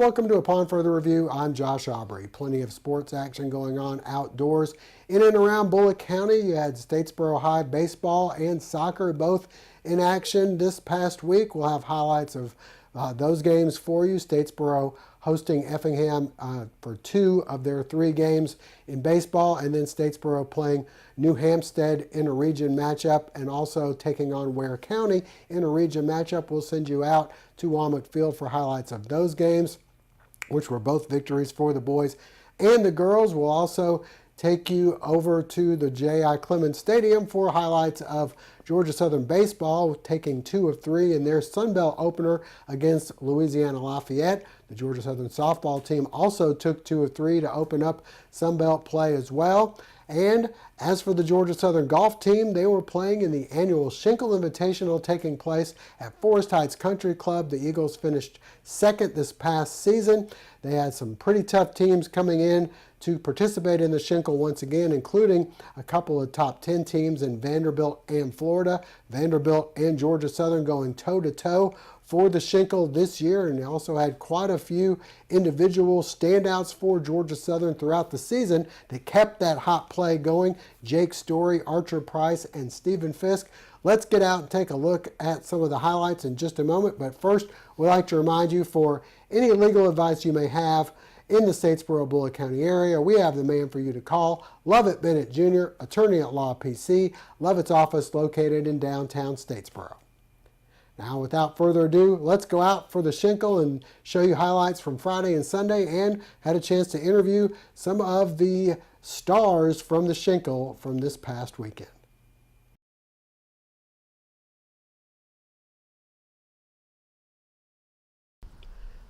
welcome to Upon Further Review. I'm Josh Aubrey. Plenty of sports action going on outdoors. In and around Bullitt County, you had Statesboro High baseball and soccer both in action this past week. We'll have highlights of those games for you. Statesboro hosting Effingham for 2 of their 3 games in baseball, and then Statesboro playing New Hampstead in a region matchup and also taking on Ware County in a region matchup. We'll send you out to Walmart Field for highlights of those games, which were both victories for the boys and the girls. We'll also take you over to the J.I. Clemens Stadium for highlights of Georgia Southern baseball, taking 2 of 3 in their Sunbelt opener against Louisiana Lafayette. The Georgia Southern softball team also took 2 of 3 to open up Sunbelt play as well. And as for the Georgia Southern golf team, they were playing in the annual Schenkel Invitational taking place at Forest Heights Country Club. The Eagles finished 2nd this past season. They had some pretty tough teams coming in to participate in the Schenkel once again, including a couple of top 10 teams in Vanderbilt and Florida. Vanderbilt and Georgia Southern going toe-to-toe for the Schenkel this year, and they also had quite a few individual standouts for Georgia Southern throughout the season that kept that hot play going. Jake Story, Archer Price, and Stephen Fisk. Let's get out and take a look at some of the highlights in just a moment, but first we'd like to remind you, for any legal advice you may have in the Statesboro Bullitt County area, we have the man for you to call, Lovett Bennett Jr., attorney at law PC, Lovett's office located in downtown Statesboro. Now, without further ado, let's go out for the Schenkel and show you highlights from Friday and Sunday, and had a chance to interview some of the stars from the Schenkel from this past weekend.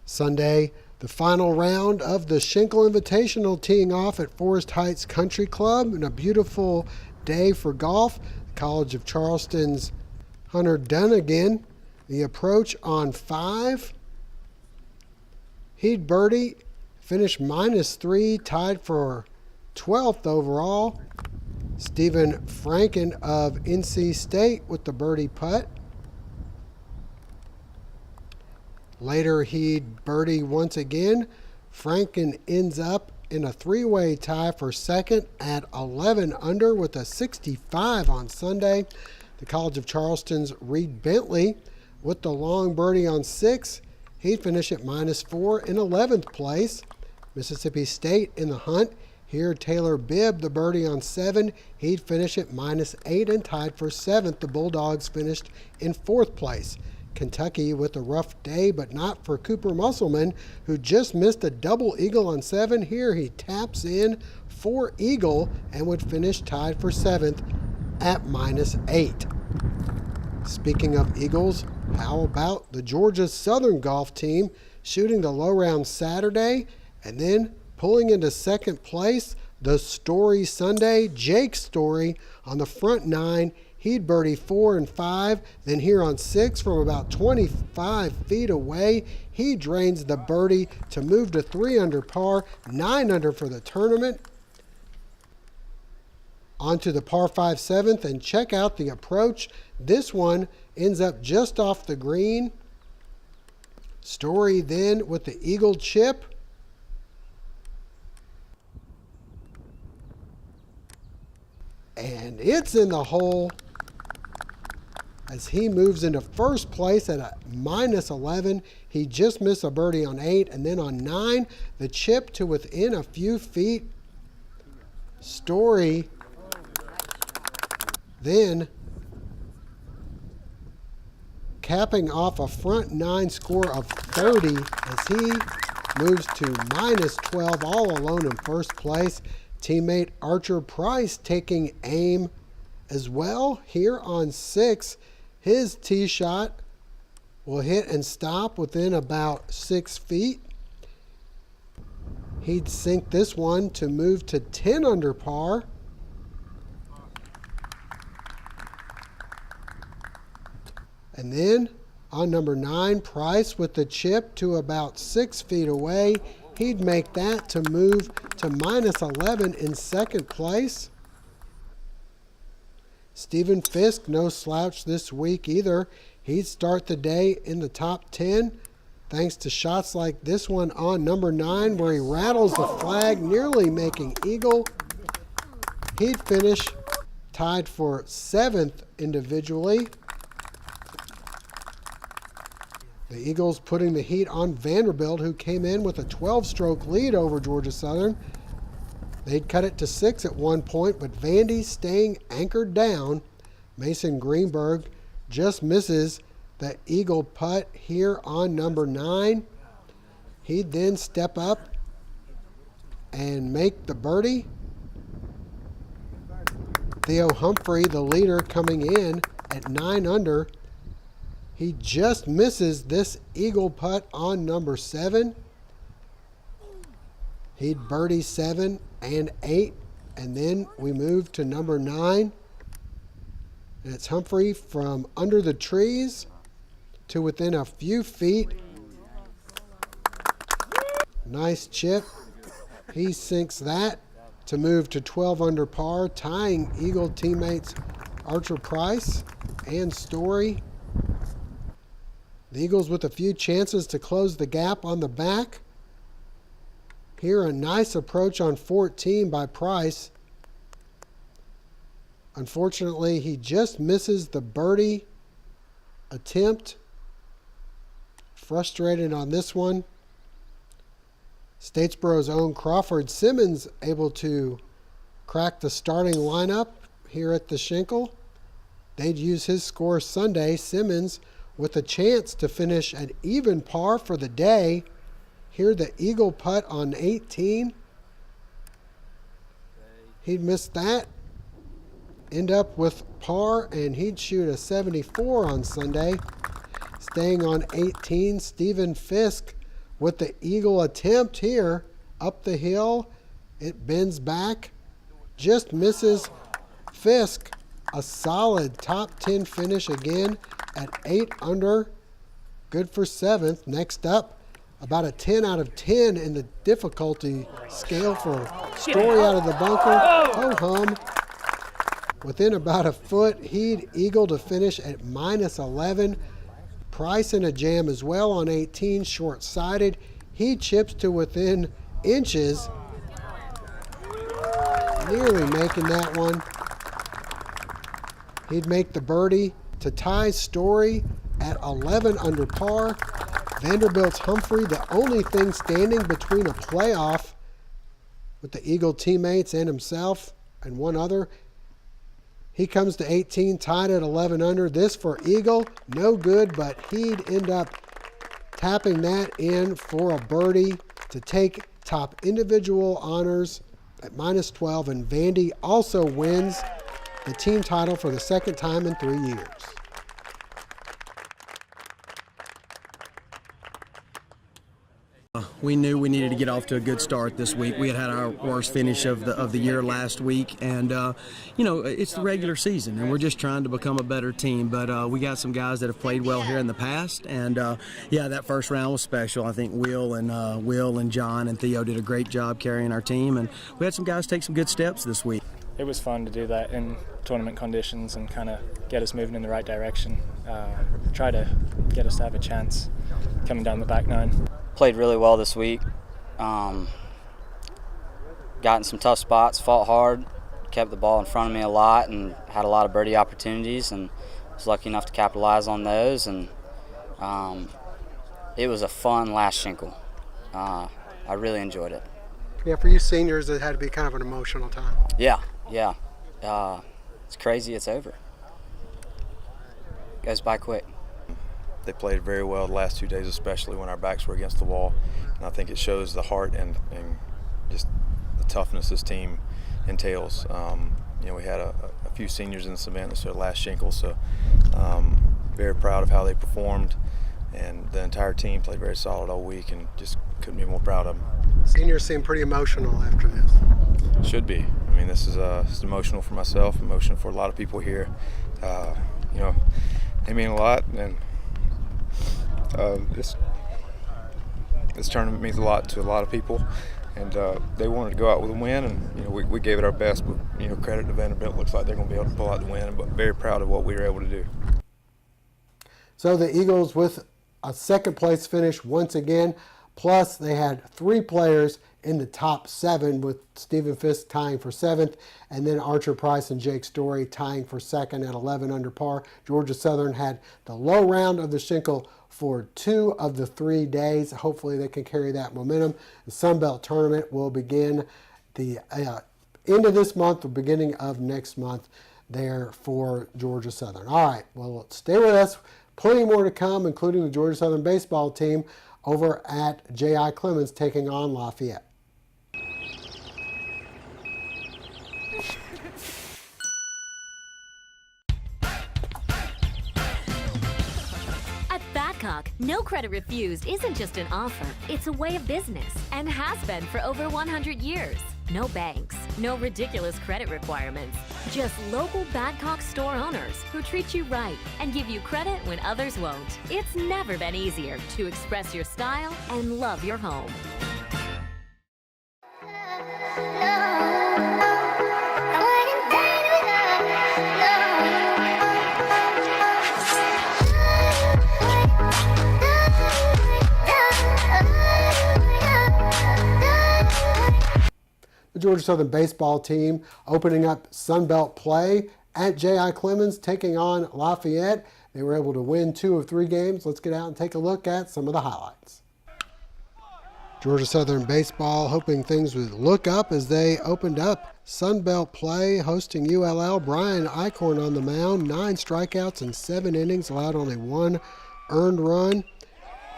Sunday, the final round of the Schenkel Invitational teeing off at Forest Heights Country Club, and a beautiful day for golf. The College of Charleston's Hunter Dunnigan, the approach on 5. He'd birdie, finished -3, tied for 12th overall. Stephen Franken of NC State with the birdie putt. Later, he'd birdie once again. Franken ends up in a 3-way tie for 2nd at 11 under with a 65 on Sunday. The College of Charleston's Reed Bentley with the long birdie on 6. He'd finish at -4 in 11th place. Mississippi State in the hunt. Here, Taylor Bibb, the birdie on 7. He'd finish at -8 and tied for 7th. The Bulldogs finished in 4th place. Kentucky with a rough day, but not for Cooper Musselman, who just missed a double eagle on 7. Here he taps in for eagle and would finish tied for 7th at -8. Speaking of eagles, how about the Georgia Southern golf team shooting the low round Saturday and then pulling into 2nd place? The Story Sunday, Jake Story on the front 9. He'd birdie 4 and 5. Then here on 6, from about 25 feet away, he drains the birdie to move to 3 under par, 9 under for the tournament. Onto the par 5 7th, and check out the approach. This one ends up just off the green. Story then with the eagle chip. And it's in the hole as he moves into 1st place at a -11. He just missed a birdie on 8, and then on 9, the chip to within a few feet. Story then capping off a front 9 score of 30 as he moves to -12 all alone in 1st place. Teammate Archer Price taking aim as well here on 6. His tee shot will hit and stop within about 6 feet. He'd sink this one to move to 10 under par. And then on number 9, Price with the chip to about 6 feet away. He'd make that to move to -11 in 2nd place. Stephen Fisk, no slouch this week either. He'd start the day in the top 10. thanks to shots like this one on number 9 where he rattles the flag, nearly making Eagle. He'd finish tied for 7th individually. The Eagles putting the heat on Vanderbilt, who came in with a 12-stroke lead over Georgia Southern. They'd cut it to 6 at one point, but Vandy staying anchored down. Mason Greenberg just misses the Eagle putt here on number 9. He'd then step up and make the birdie. Theo Humphrey, the leader, coming in at 9 under. He just misses this Eagle putt on number 7. He'd birdie 7 and 8, and then we move to number 9. And it's Humphrey from under the trees to within a few feet. Nice chip. He sinks that to move to 12 under par, tying Eagle teammates Archer Price and Story. The Eagles with a few chances to close the gap on the back. Here a nice approach on 14 by Price. Unfortunately, he just misses the birdie attempt. Frustrated on this one. Statesboro's own Crawford Simmons able to crack the starting lineup here at the Schenkel. They'd use his score Sunday. Simmons with a chance to finish an even par for the day. Here the Eagle putt on 18. He'd miss that. End up with par, and he'd shoot a 74 on Sunday. Staying on 18, Stephen Fisk with the Eagle attempt here. Up the hill, it bends back. Just misses Fisk. A solid top 10 finish again at 8 under. Good for 7th. Next up, about a 10 out of 10 in the difficulty scale for Story out of the bunker. Ho-hum. Within about a foot, he'd Eagle to finish at minus 11. Price in a jam as well on 18, short-sided. He chips to within inches. Nearly making that one. He'd make the birdie to tie Story at 11 under par. Vanderbilt's Humphrey, the only thing standing between a playoff with the Eagle teammates and himself and one other. He comes to 18, tied at 11 under. This for Eagle, no good, but he'd end up tapping that in for a birdie to take top individual honors at minus 12, and Vandy also wins the team title for the second time in 3 years. We knew we needed to get off to a good start this week. We had our worst finish of the year last week, and you know, it's the regular season, and we're just trying to become a better team. But we got some guys that have played well here in the past, and yeah, that first round was special. I think Will and John and Theo did a great job carrying our team, and we had some guys take some good steps this week. It was fun to do that in tournament conditions and kind of get us moving in the right direction. Try to get us to have a chance coming down the back nine. Played really well this week. Got in some tough spots, fought hard, kept the ball in front of me a lot, and had a lot of birdie opportunities, and was lucky enough to capitalize on those. And it was a fun last Schenkel. I really enjoyed it. Yeah, for you seniors, it had to be kind of an emotional time. Yeah. It's crazy. It's over. Goes by quick. They played very well the last 2 days, especially when our backs were against the wall. And I think it shows the heart and just the toughness this team entails. You know, we had a few seniors in this event. This is their last Schenkel, so very proud of how they performed. And the entire team played very solid all week, and just couldn't be more proud of them. Seniors seem pretty emotional after this. Should be. I mean, this is emotional for myself, emotional for a lot of people here. You know, they mean a lot, and this tournament means a lot to a lot of people, and they wanted to go out with a win, and you know, we gave it our best. But you know, credit to Vanderbilt. Looks like they're going to be able to pull out the win, but very proud of what we were able to do. So the Eagles with a second place finish once again. Plus, they had 3 players in the top 7, with Stephen Fisk tying for 7th, and then Archer Price and Jake Story tying for 2nd at 11 under par. Georgia Southern had the low round of the Schenkel for 2 of the 3 days. Hopefully they can carry that momentum. The Sun Belt Tournament will begin the end of this month, the beginning of next month there for Georgia Southern. All right, well, stay with us. Plenty more to come, including the Georgia Southern baseball team over at J.I. Clemens taking on Lafayette. At Badcock, no credit refused isn't just an offer, it's a way of business and has been for over 100 years. No banks, no ridiculous credit requirements, just local Badcock store owners who treat you right and give you credit when others won't. It's never been easier to express your style and love your home. The Georgia Southern baseball team opening up Sun Belt play at J.I. Clemens, taking on Lafayette. They were able to win 2 of 3 games. Let's get out and take a look at some of the highlights. Georgia Southern baseball hoping things would look up as they opened up Sun Belt play, hosting ULL. Brian Eichhorn on the mound, 9 strikeouts in 7 innings, allowed only 1 earned run.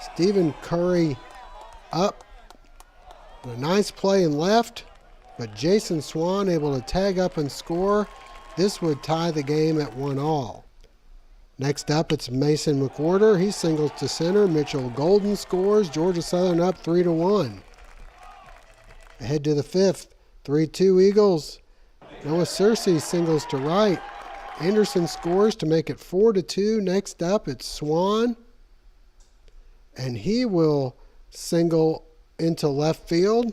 Stephen Curry up. A nice play in left, but Jason Swan able to tag up and score. This would tie the game at 1-1. Next up, it's Mason McWhorter. He singles to center. Mitchell Golden scores. Georgia Southern up 3-1. Ahead to the 5th, 3-2 Eagles. Noah Searcy singles to right. Anderson scores to make it 4-2. Next up, it's Swan, and he will single into left field.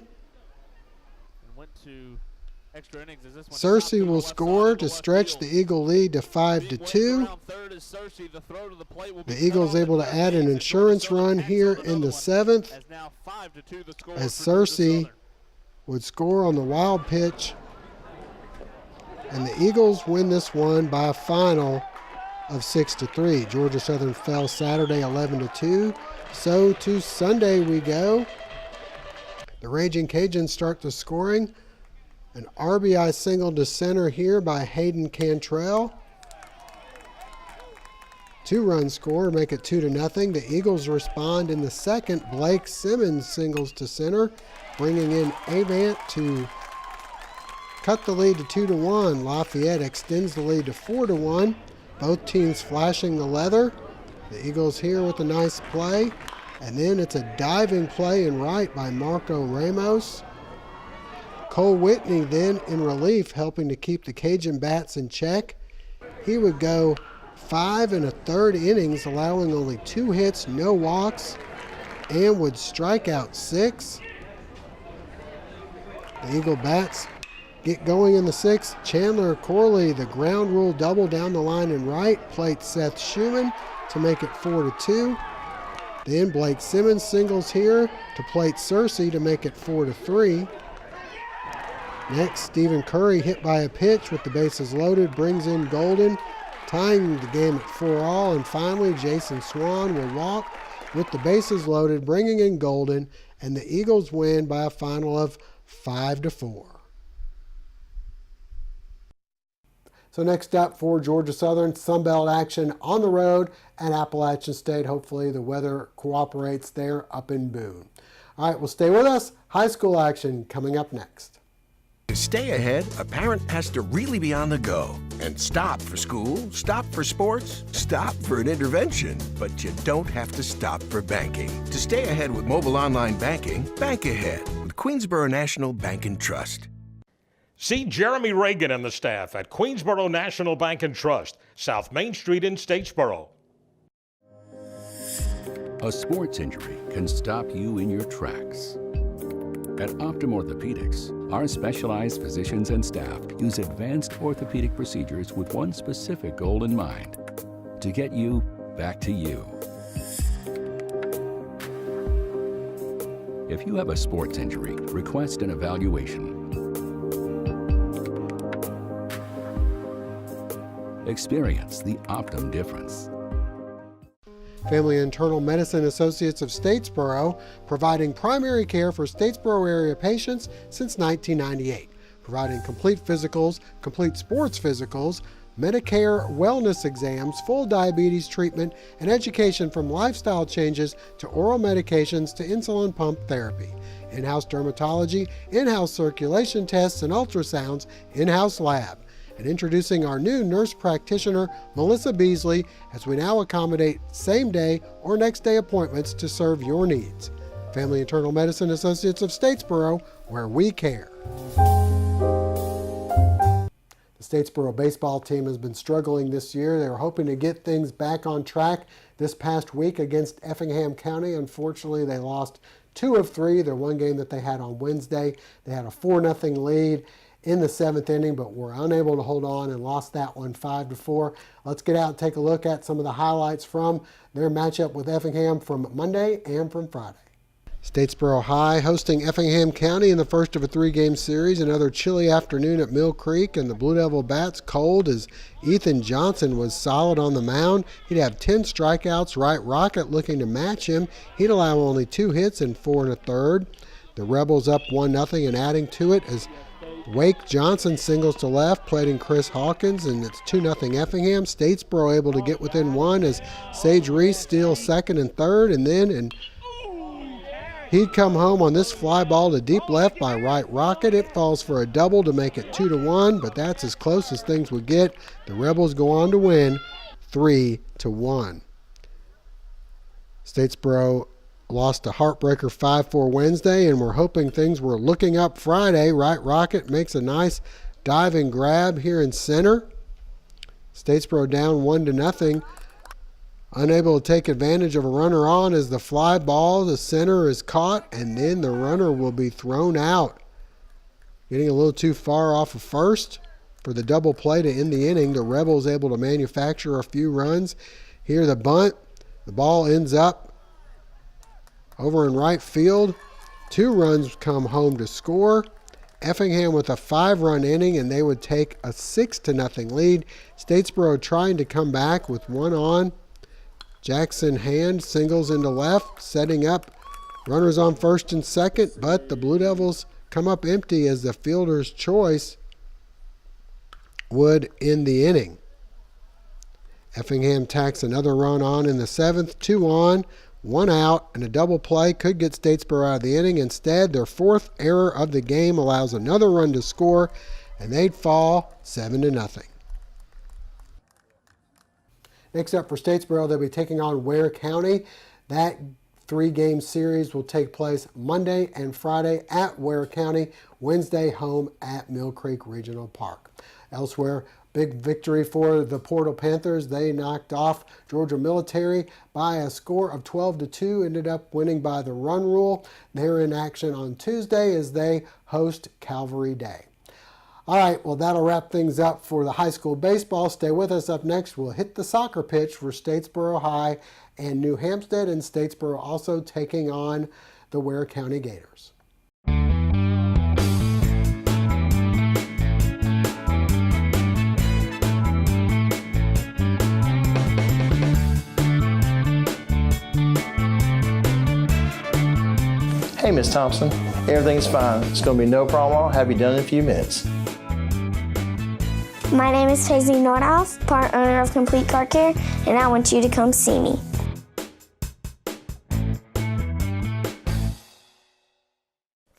Searcy will score to stretch the Eagle lead to 5-2. The Eagles able to add an insurance run here in the 7th, as Searcy would score on the wild pitch, and the Eagles win this one by a final of 6-3. Georgia Southern fell Saturday 11-2. So to Sunday we go. The Raging Cajuns start the scoring. An RBI single to center here by Hayden Cantrell. 2-run score, make it 2-0. The Eagles respond in the 2nd. Blake Simmons singles to center, bringing in Avant to cut the lead to 2-1. Lafayette extends the lead to 4-1. Both teams flashing the leather. The Eagles here with a nice play. And then it's a diving play in right by Marco Ramos. Cole Whitney then in relief, helping to keep the Cajun bats in check. He would go 5 1/3 innings, allowing only 2 hits, no walks, and would strike out 6. The Eagle bats get going in the 6th. Chandler Corley, the ground rule double down the line in right, plate Seth Schumann to make it 4-2. Then Blake Simmons singles here to plate Searcy to make it 4-3. Next, Stephen Curry hit by a pitch with the bases loaded, brings in Golden, tying the game at 4-4. And finally, Jason Swan will walk with the bases loaded, bringing in Golden, and the Eagles win by a final of 5-4. So next up for Georgia Southern, Sun Belt action on the road at Appalachian State. Hopefully the weather cooperates there up in Boone. All right, well, stay with us. High school action coming up next. To stay ahead, a parent has to really be on the go and stop for school, stop for sports, stop for an intervention. But you don't have to stop for banking. To stay ahead with mobile online banking, bank ahead with Queensboro National Bank and Trust. See Jeremy Reagan and the staff at Queensboro National Bank and Trust, South Main Street in Statesboro. A sports injury can stop you in your tracks. At Optum Orthopedics, our specialized physicians and staff use advanced orthopedic procedures with one specific goal in mind: to get you back to you. If you have a sports injury, request an evaluation. Experience the Optum difference. Family Internal Medicine Associates of Statesboro, providing primary care for Statesboro area patients since 1998, providing complete physicals, complete sports physicals, Medicare wellness exams, full diabetes treatment, and education from lifestyle changes to oral medications to insulin pump therapy. In-house dermatology, in-house circulation tests and ultrasounds, in-house lab. And introducing our new nurse practitioner, Melissa Beasley, as we now accommodate same-day or next-day appointments to serve your needs. Family Internal Medicine Associates of Statesboro, where we care. The Statesboro baseball team has been struggling this year. They were hoping to get things back on track this past week against Effingham County. Unfortunately, they lost 2 of 3. Their one game that they had on Wednesday, they had a 4-0 lead in the 7th inning, but were unable to hold on and lost that one 5-4. Let's get out and take a look at some of the highlights from their matchup with Effingham from Monday and from Friday. Statesboro High hosting Effingham County in the first of a 3-game series. Another chilly afternoon at Mill Creek, and the Blue Devil bats cold as Ethan Johnson was solid on the mound. He'd have 10 strikeouts. Right Rocket looking to match him. He'd allow only 2 hits and 4 1/3. The Rebels up 1-0 and adding to it as Wake Johnson singles to left, plating Chris Hawkins, and it's 2-0 Effingham. Statesboro able to get within 1 as Sage Reese steals 2nd and 3rd, and he'd come home on this fly ball to deep left by Right Rocket. It falls for a double to make it 2-1, but that's as close as things would get. The Rebels go on to win 3-1. Statesboro lost a heartbreaker 5-4 Wednesday, and we're hoping things were looking up Friday. Right Rocket makes a nice diving grab here in center. Statesboro down 1-0. Unable to take advantage of a runner on as the fly ball, the center is caught, and then the runner will be thrown out. Getting a little too far off of first for the double play to end the inning. The Rebels able to manufacture a few runs. Here the bunt. The ball ends up over in right field. 2 runs come home to score. Effingham with a 5-run inning, and they would take a 6-0 lead. Statesboro trying to come back with 1 on. Jackson Hand singles into left, setting up runners on first and second, but the Blue Devils come up empty as the fielder's choice would end the inning. Effingham tacks another run on in the 7th, 2 on, 1 out, and a double play could get Statesboro out of the inning. Instead, their 4th error of the game allows another run to score, and they'd fall 7-0. Next up for Statesboro, they'll be taking on Ware County. That 3-game series will take place Monday and Friday at Ware County, Wednesday home at Mill Creek Regional Park. Elsewhere, big victory for the Portal Panthers. They knocked off Georgia Military by a score of 12-2, ended up winning by the run rule. They're in action on Tuesday as they host Calvary Day. All right, well, that'll wrap things up for the high school baseball. Stay with us. Up next, we'll hit the soccer pitch for Statesboro High and New Hampstead, and Statesboro also taking on the Ware County Gators. Hey, Miss Thompson, everything's fine. It's going to be no problem. I'll have you done in a few minutes. My name is Paisley Nordhoff, part owner of Complete Car Care, and I want you to come see me.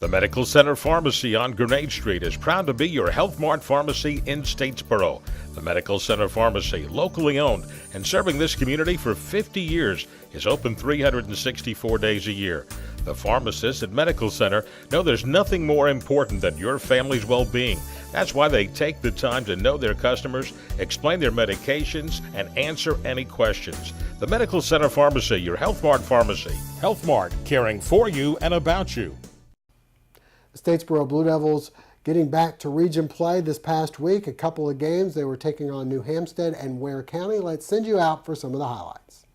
The Medical Center Pharmacy on Grenade Street is proud to be your Health Mart pharmacy in Statesboro. The Medical Center Pharmacy, locally owned and serving this community for 50 years, is open 364 days a year. The pharmacists at Medical Center know there's nothing more important than your family's well-being. That's why they take the time to know their customers, explain their medications, and answer any questions. The Medical Center Pharmacy, your Health Mart pharmacy. Health Mart, caring for you and about you. The Statesboro Blue Devils getting back to region play this past week. A couple of games. They were taking on New Hampstead and Ware County. Let's send you out for some of the highlights.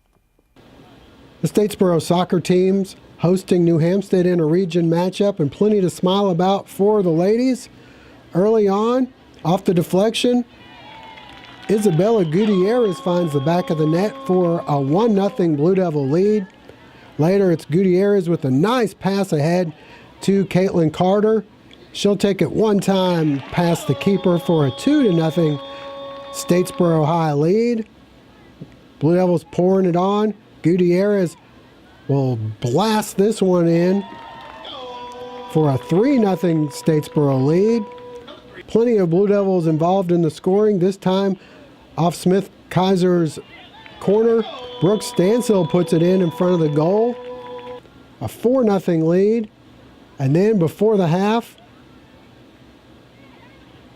The Statesboro soccer teams hosting New Hampstead in a region matchup, and plenty to smile about for the ladies. Early on, off the deflection, Isabella Gutierrez finds the back of the net for a 1-0 Blue Devil lead. Later, it's Gutierrez with a nice pass ahead to Caitlin Carter. She'll take it one time past the keeper for a 2-0 Statesboro High lead. Blue Devils pouring it on. Gutierrez will blast this one in for a 3-0 Statesboro lead. Plenty of Blue Devils involved in the scoring. This time off Smith Kaiser's corner, Brooke Stansel puts it in front of the goal. A 4-0 lead. And then before the half,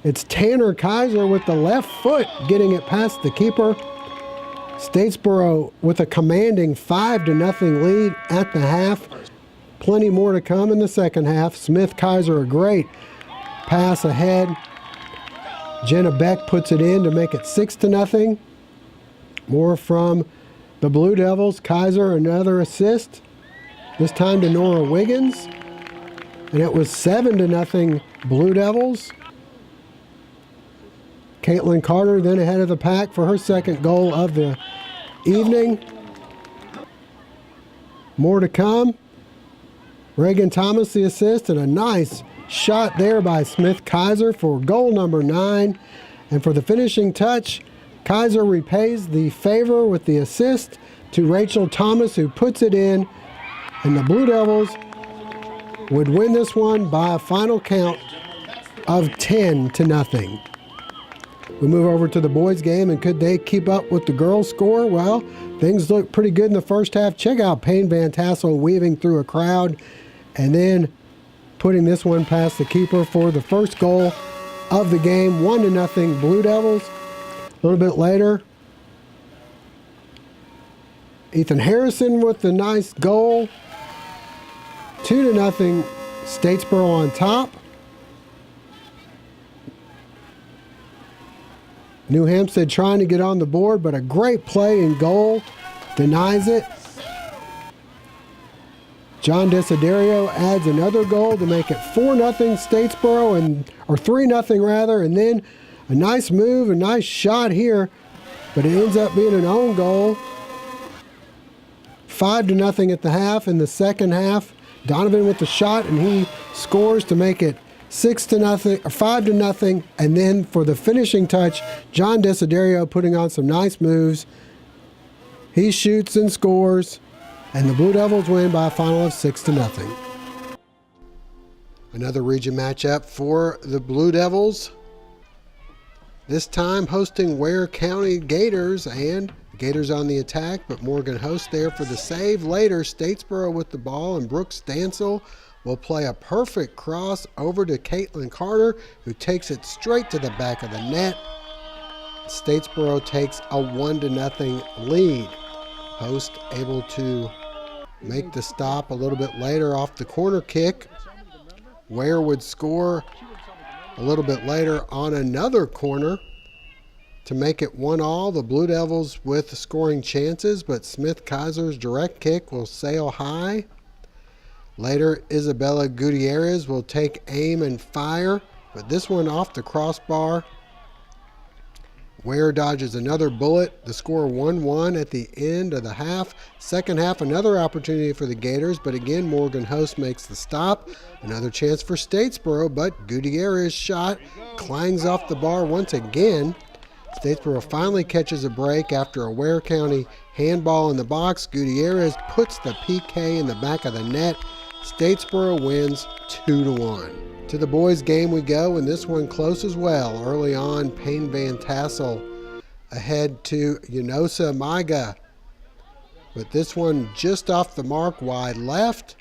it's Tanner Kaiser with the left foot getting it past the keeper. Statesboro with a commanding 5-0 lead at the half. Plenty more to come in the second half. Smith Kaiser, a great pass ahead. Jenna Beck puts it in to make it 6-0. More from the Blue Devils. Kaiser, another assist, this time to Nora Wiggins. And it was 7-0 Blue Devils. Caitlin Carter then ahead of the pack for her second goal of the evening. More to come. Reagan Thomas the assist, and a nice shot there by Smith Kaiser for goal number 9. And for the finishing touch, Kaiser repays the favor with the assist to Rachel Thomas, who puts it in. And the Blue Devils would win this one by a final count of 10-0. We move over to the boys' game, and could they keep up with the girls' score? Well, things look pretty good in the first half. Check out Payne Van Tassel weaving through a crowd and then putting this one past the keeper for the first goal of the game. 1-0 Blue Devils. A little bit later, Ethan Harrison with the nice goal. 2-0 Statesboro on top. New Hampstead trying to get on the board, but a great play in goal denies it. John Desiderio adds another goal to make it 4-0 Statesboro, or 3-0 rather, and then a nice move, a nice shot here, but it ends up being an own goal. 5-0 at the half. In the second half, Donovan with the shot, and he scores to make it 6-0 or 5-0, and then for the finishing touch, John Desiderio putting on some nice moves. He shoots and scores, and the Blue Devils win by a final of 6-0. Another region matchup for the Blue Devils. This time hosting Ware County Gators, and Gators on the attack, but Morgan hosts there for the save. Later, Statesboro with the ball, and Brooke Stansel will play a perfect cross over to Caitlin Carter, who takes it straight to the back of the net. Statesboro takes a 1-0 lead. Host able to make the stop a little bit later off the corner kick. Ware would score a little bit later on another corner to make it 1-1. The Blue Devils with scoring chances, but Smith Kaiser's direct kick will sail high. Later, Isabella Gutierrez will take aim and fire, but this one off the crossbar. Ware dodges another bullet. The score 1-1 at the end of the half. Second half, another opportunity for the Gators, but again, Morgan Host makes the stop. Another chance for Statesboro, but Gutierrez's shot clangs off the bar once again. Statesboro finally catches a break after a Ware County handball in the box. Gutierrez puts the PK in the back of the net. Statesboro wins 2-1. To the boys' game we go, and this one close as well. Early on, Payne Van Tassel ahead to Yonosa Maiga, but this one just off the mark, wide left.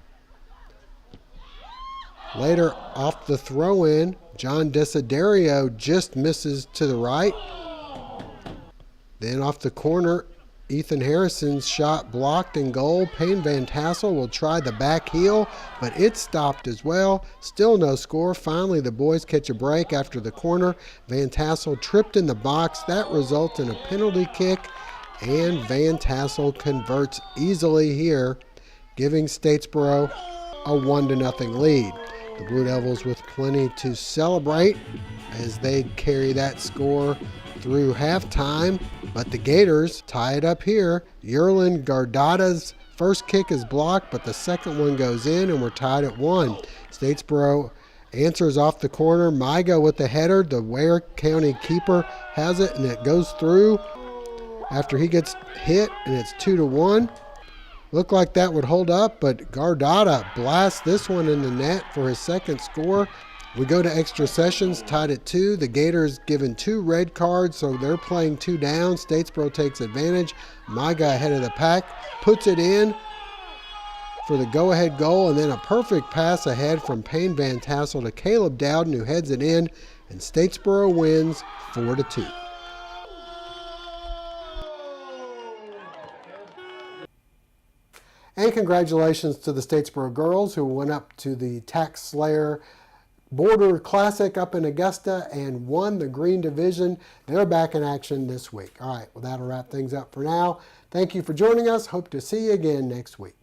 Later, off the throw-in, John Desiderio just misses to the right. Then off the corner, Ethan Harrison's shot blocked in goal. Payne Van Tassel will try the back heel, but it's stopped as well. Still no score. Finally, the boys catch a break after the corner. Van Tassel tripped in the box. That results in a penalty kick, and Van Tassel converts easily here, giving Statesboro a 1-0 lead. The Blue Devils with plenty to celebrate as they carry that score through halftime, but the Gators tie it up here. Yerlin Gardada's first kick is blocked, but the second one goes in, and we're tied at 1. Statesboro answers off the corner. Miga with the header. The Ware County keeper has it, and it goes through after he gets hit, and it's 2-1. Looked like that would hold up, but Gardada blasts this one in the net for his second score. We go to extra sessions, tied at 2. The Gators given 2 red cards, so they're playing 2 down. Statesboro takes advantage. My guy ahead of the pack puts it in for the go-ahead goal, and then a perfect pass ahead from Payne Van Tassel to Caleb Dowden, who heads it in, and Statesboro wins 4-2. And congratulations to the Statesboro girls who went up to the Tax Slayer Border Classic up in Augusta and won the Green Division. They're back in action this week. All right, well, that'll wrap things up for now. Thank you for joining us. Hope to see you again next week.